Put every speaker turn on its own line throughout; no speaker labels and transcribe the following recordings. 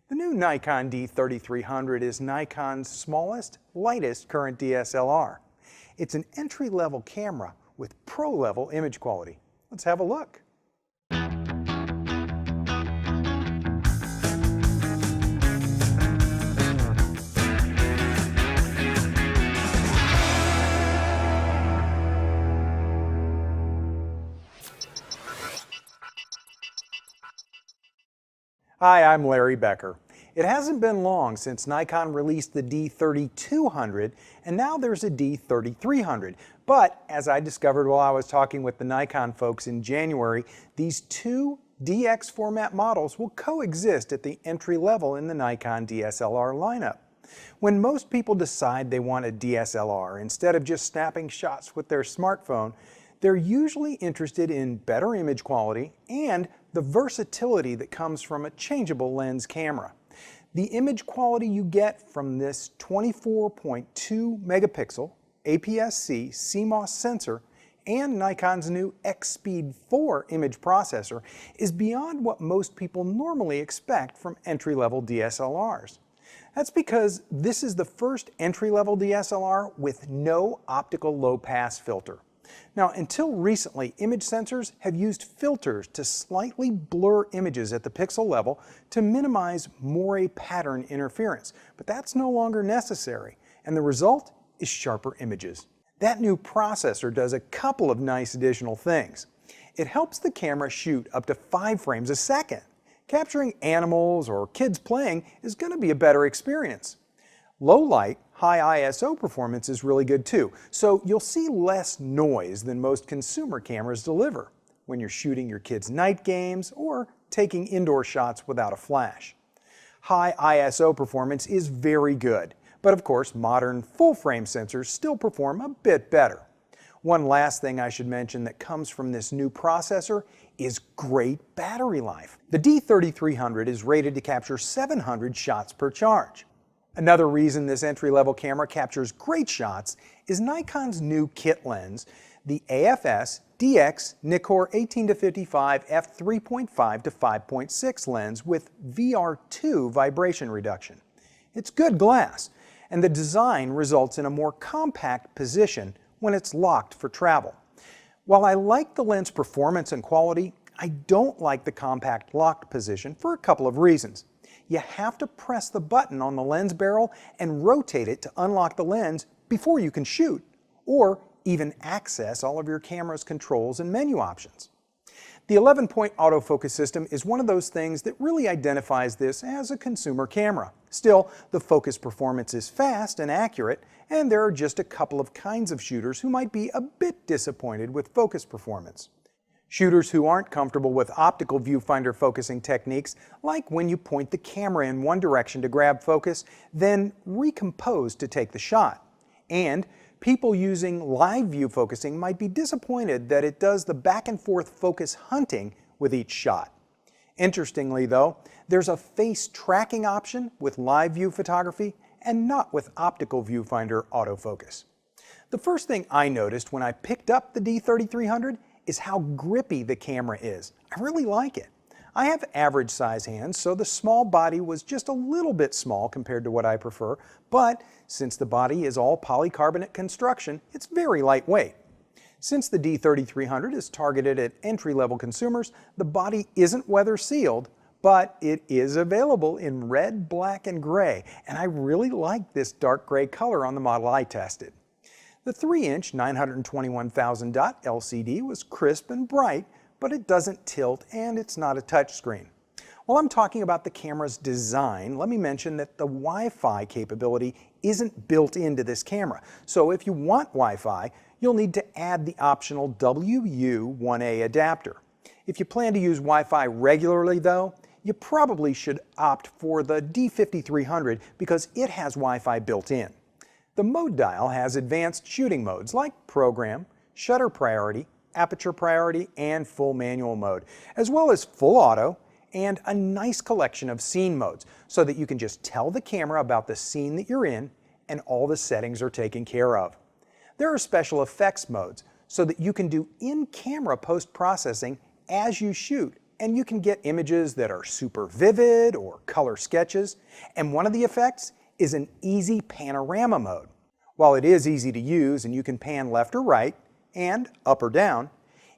The new Nikon D3300 is Nikon's smallest, lightest current DSLR. It's an entry-level camera with pro-level image quality. Let's have a look. Hi, I'm Larry Becker. It hasn't been long since Nikon released the D3200, and now there's a D3300. But as I discovered while I was talking with the Nikon folks in January, these two DX format models will coexist at the entry level in the Nikon DSLR lineup. When most people decide they want a DSLR instead of just snapping shots with their smartphone, they're usually interested in better image quality and the versatility that comes from a changeable lens camera. The image quality you get from this 24.2 megapixel APS-C CMOS sensor and Nikon's new X-Speed 4 image processor is beyond what most people normally expect from entry-level DSLRs. That's because this is the first entry-level DSLR with no optical low-pass filter. Now, until recently, image sensors have used filters to slightly blur images at the pixel level to minimize moire pattern interference, but that's no longer necessary, and the result is sharper images. That new processor does a couple of nice additional things. It helps the camera shoot up to 5 frames a second. Capturing animals or kids playing is going to be a better experience. Low light, high ISO performance is really good too, so you'll see less noise than most consumer cameras deliver when you're shooting your kids' night games or taking indoor shots without a flash. High ISO performance is very good, but of course modern full-frame sensors still perform a bit better. One last thing I should mention that comes from this new processor is great battery life. The D3300 is rated to capture 700 shots per charge. Another reason this entry-level camera captures great shots is Nikon's new kit lens, the AFS DX Nikkor 18-55 f3.5 to 5.6 lens with VR2 vibration reduction. It's good glass, and the design results in a more compact position when it's locked for travel. While I like the lens performance and quality, I don't like the compact locked position for a couple of reasons. You have to press the button on the lens barrel and rotate it to unlock the lens before you can shoot, or even access all of your camera's controls and menu options. The 11-point autofocus system is one of those things that really identifies this as a consumer camera. Still, the focus performance is fast and accurate, and there are just a couple of kinds of shooters who might be a bit disappointed with focus performance. Shooters who aren't comfortable with optical viewfinder focusing techniques, like when you point the camera in one direction to grab focus, then recompose to take the shot. And people using live view focusing might be disappointed that it does the back and forth focus hunting with each shot. Interestingly though, there's a face tracking option with live view photography and not with optical viewfinder autofocus. The first thing I noticed when I picked up the D3300 is how grippy the camera is. I really like it. I have average size hands, so the small body was just a little bit small compared to what I prefer, but since the body is all polycarbonate construction, it's very lightweight. Since the D3300 is targeted at entry-level consumers, the body isn't weather sealed, but it is available in red, black, and gray, and I really like this dark gray color on the model I tested. The 3-inch 921,000 dot LCD was crisp and bright, but it doesn't tilt and it's not a touchscreen. While I'm talking about the camera's design, let me mention that the Wi-Fi capability isn't built into this camera. So if you want Wi-Fi, you'll need to add the optional WU1A adapter. If you plan to use Wi-Fi regularly though, you probably should opt for the D5300 because it has Wi-Fi built in. The mode dial has advanced shooting modes like program, shutter priority, aperture priority, and full manual mode, as well as full auto and a nice collection of scene modes so that you can just tell the camera about the scene that you're in and all the settings are taken care of. There are special effects modes so that you can do in-camera post-processing as you shoot and you can get images that are super vivid or color sketches, and one of the effects is an easy panorama mode. While it is easy to use and you can pan left or right and up or down,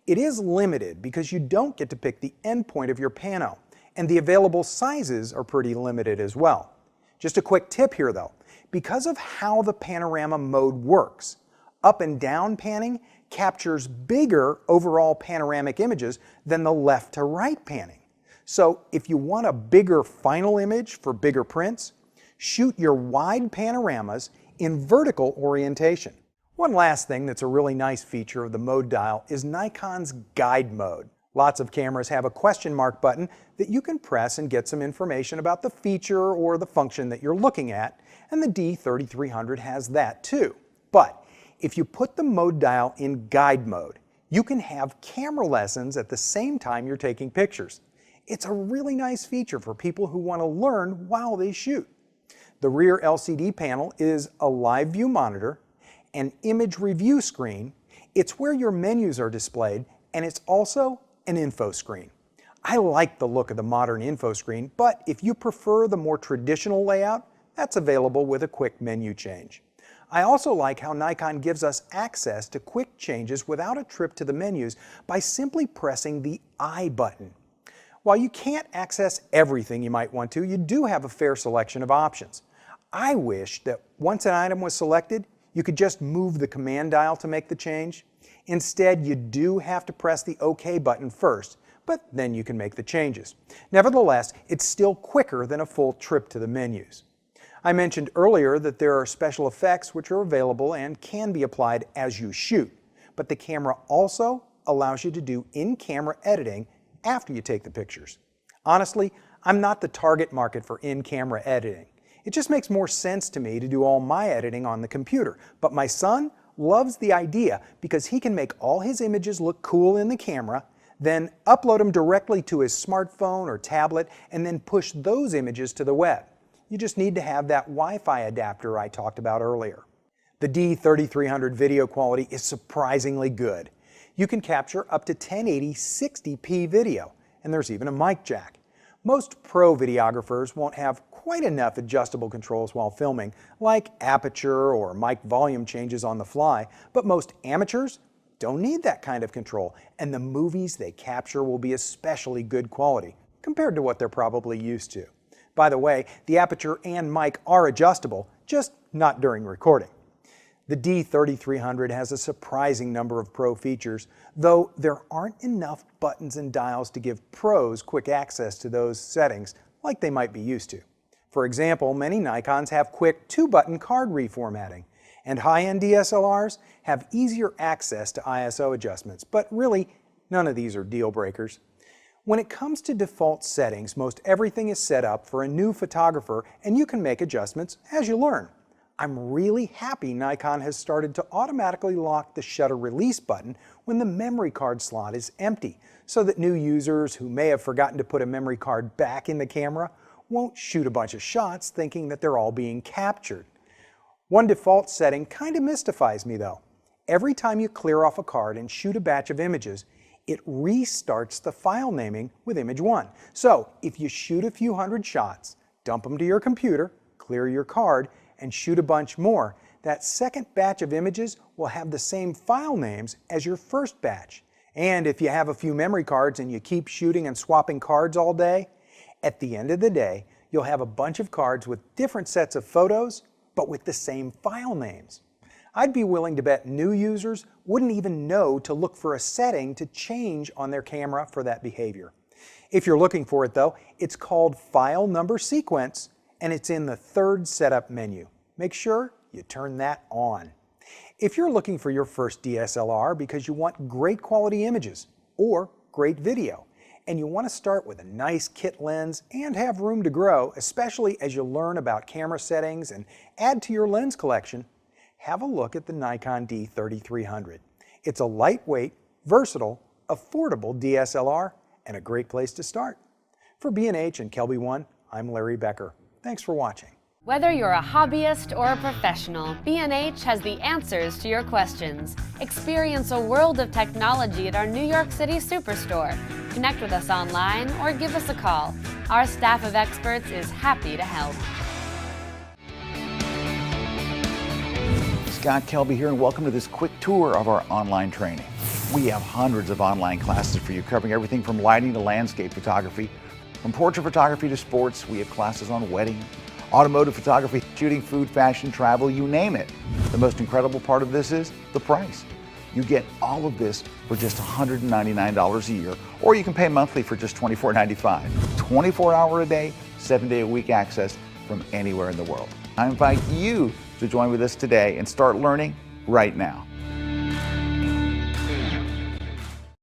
it is limited because you don't get to pick the end point of your pano, and the available sizes are pretty limited as well. Just a quick tip here though, because of how the panorama mode works, up and down panning captures bigger overall panoramic images than the left to right panning. So if you want a bigger final image for bigger prints, shoot your wide panoramas in vertical orientation. One last thing that's a really nice feature of the mode dial is Nikon's guide mode. Lots of cameras have a question mark button that you can press and get some information about the feature or the function that you're looking at, and the D3300 has that too. But if you put the mode dial in guide mode, you can have camera lessons at the same time you're taking pictures. It's a really nice feature for people who want to learn while they shoot. The rear LCD panel is a live view monitor, an image review screen, it's where your menus are displayed, and it's also an info screen. I like the look of the modern info screen, but if you prefer the more traditional layout, that's available with a quick menu change. I also like how Nikon gives us access to quick changes without a trip to the menus by simply pressing the I button. While you can't access everything you might want to, you do have a fair selection of options. I wish that once an item was selected, you could just move the command dial to make the change. Instead, you do have to press the OK button first, but then you can make the changes. Nevertheless, it's still quicker than a full trip to the menus. I mentioned earlier that there are special effects which are available and can be applied as you shoot, but the camera also allows you to do in-camera editing after you take the pictures. Honestly, I'm not the target market for in-camera editing. It just makes more sense to me to do all my editing on the computer, but my son loves the idea because he can make all his images look cool in the camera, then upload them directly to his smartphone or tablet, and then push those images to the web. You just need to have that Wi-Fi adapter I talked about earlier. The D3300 video quality is surprisingly good. You can capture up to 1080 60p video, and there's even a mic jack. Most pro videographers won't have quite enough adjustable controls while filming, like aperture or mic volume changes on the fly, but most amateurs don't need that kind of control, and the movies they capture will be especially good quality compared to what they're probably used to. By the way, the aperture and mic are adjustable, just not during recording. The D3300 has a surprising number of pro features, though there aren't enough buttons and dials to give pros quick access to those settings like they might be used to. For example, many Nikons have quick 2-button card reformatting, and high-end DSLRs have easier access to ISO adjustments, but really, none of these are deal breakers. When it comes to default settings, most everything is set up for a new photographer, and you can make adjustments as you learn. I'm really happy Nikon has started to automatically lock the shutter release button when the memory card slot is empty, so that new users who may have forgotten to put a memory card back in the camera won't shoot a bunch of shots thinking that they're all being captured. One default setting kind of mystifies me though. Every time you clear off a card and shoot a batch of images, it restarts the file naming with image 1. So if you shoot a few hundred shots, dump them to your computer, clear your card, and shoot a bunch more, that second batch of images will have the same file names as your first batch. And if you have a few memory cards and you keep shooting and swapping cards all day, at the end of the day, you'll have a bunch of cards with different sets of photos, but with the same file names. I'd be willing to bet new users wouldn't even know to look for a setting to change on their camera for that behavior. If you're looking for it though, it's called File Number Sequence, and it's in the third setup menu. Make sure you turn that on. If you're looking for your first DSLR because you want great quality images or great video, and you want to start with a nice kit lens and have room to grow, especially as you learn about camera settings and add to your lens collection, have a look at the Nikon D3300. It's a lightweight, versatile, affordable DSLR and a great place to start. For B&H and Kelby One, I'm Larry Becker. Thanks for watching.
Whether you're a hobbyist or a professional, B&H has the answers to your questions. Experience a world of technology at our New York City Superstore. Connect with us online or give us a call. Our staff of experts is happy to help.
Scott Kelby here, and welcome to this quick tour of our online training. We have hundreds of online classes for you, covering everything from lighting to landscape photography. From portrait photography to sports, we have classes on wedding, automotive photography, shooting, food, fashion, travel, you name it. The most incredible part of this is the price. You get all of this for just $199 a year, or you can pay monthly for just $24.95. 24-hour a day, 7-day a week access from anywhere in the world. I invite you to join with us today and start learning right now.